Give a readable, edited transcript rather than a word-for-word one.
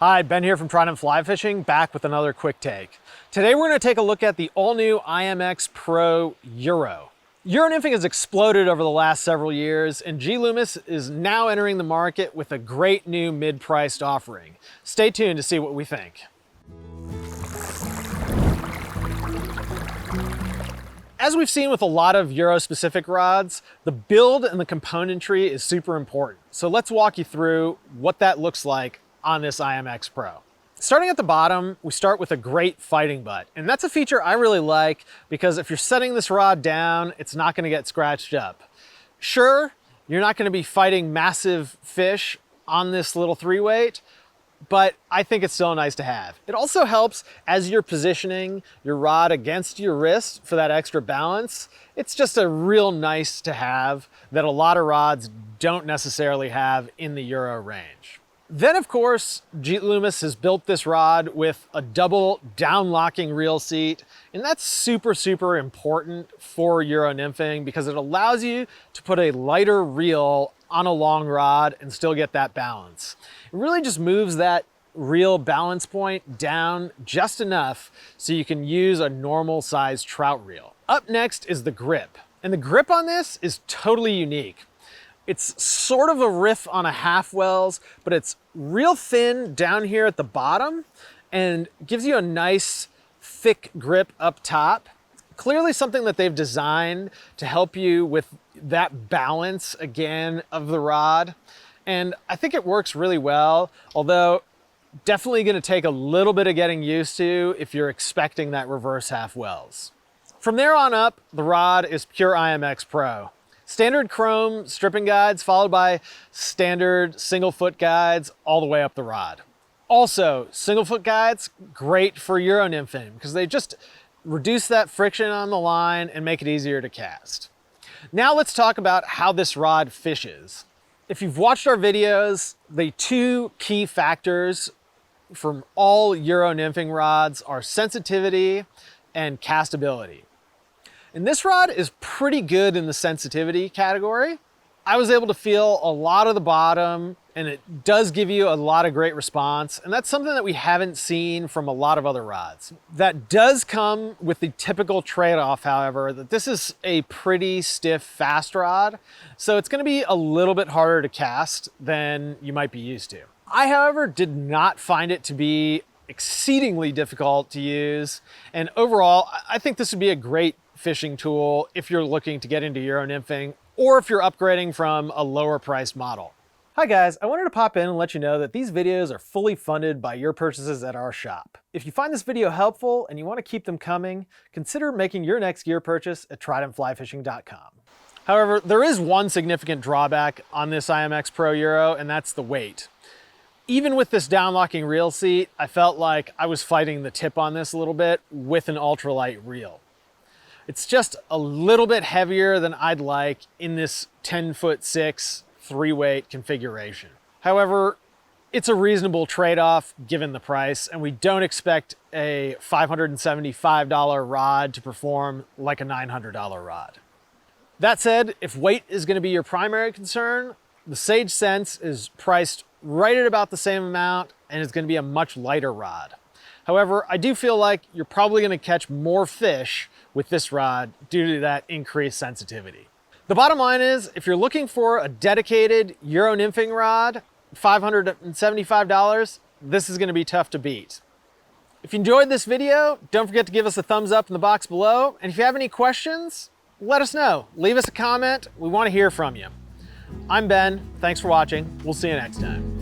Hi, Ben here from Trout and Fly Fishing, back with another quick take. Today we're going to take a look at the all-new IMX-PRO EURO. Euro Nymphing has exploded over the last several years, and Loomis is now entering the market with a great new mid-priced offering. Stay tuned to see what we think. As we've seen with a lot of Euro-specific rods, the build and the componentry is super important. So let's walk you through what that looks like on this IMX-PRO. Starting at the bottom, we start with a great fighting butt. And that's a feature I really like because if you're setting this rod down, it's not gonna get scratched up. Sure, you're not gonna be fighting massive fish on this little 3-weight, but I think it's still nice to have. It also helps as you're positioning your rod against your wrist for that extra balance. It's just a real nice to have that a lot of rods don't necessarily have in the Euro range. Then of course, Loomis has built this rod with a double down locking reel seat, and that's super important for Euro nymphing because it allows you to put a lighter reel on a long rod and still get that balance. It really just moves that reel balance point down just enough so you can use a normal size trout reel. Up next is the grip, and the grip on this is totally unique. It's sort of a riff on a half wells, but it's real thin down here at the bottom and gives you a nice thick grip up top. Clearly something that they've designed to help you with that balance again of the rod. And I think it works really well, although definitely gonna take a little bit of getting used to if you're expecting that reverse half wells. From there on up, the rod is pure IMX-PRO. Standard chrome stripping guides followed by standard single foot guides all the way up the rod. Also, single foot guides, great for Euro nymphing because they just reduce that friction on the line and make it easier to cast. Now let's talk about how this rod fishes. If you've watched our videos, the two key factors from all Euro nymphing rods are sensitivity and castability. And this rod is pretty good in the sensitivity category. I was able to feel a lot of the bottom, and it does give you a lot of great response. And that's something that we haven't seen from a lot of other rods. That does come with the typical trade-off, however, that this is a pretty stiff, fast rod. So it's gonna be a little bit harder to cast than you might be used to. I, however, did not find it to be exceedingly difficult to use. And overall, I think this would be a great fishing tool if you're looking to get into Euro nymphing or if you're upgrading from a lower priced model. Hi guys, I wanted to pop in and let you know that these videos are fully funded by your purchases at our shop. If you find this video helpful and you want to keep them coming, consider making your next gear purchase at troutandflyfishing.com. However, there is one significant drawback on this IMX-PRO EURO, and that's the weight. Even with this down-locking reel seat, I felt like I was fighting the tip on this a little bit with an ultralight reel. It's just a little bit heavier than I'd like in this 10'6" 3-weight configuration. However, it's a reasonable trade-off given the price, and we don't expect a $575 rod to perform like a $900 rod. That said, if weight is going to be your primary concern, the Sage Sense is priced right at about the same amount and is going to be a much lighter rod. However, I do feel like you're probably going to catch more fish with this rod due to that increased sensitivity. The bottom line is, if you're looking for a dedicated Euro nymphing rod, $575, this is going to be tough to beat. If you enjoyed this video, don't forget to give us a thumbs up in the box below. And if you have any questions, let us know. Leave us a comment. We want to hear from you. I'm Ben. Thanks for watching. We'll see you next time.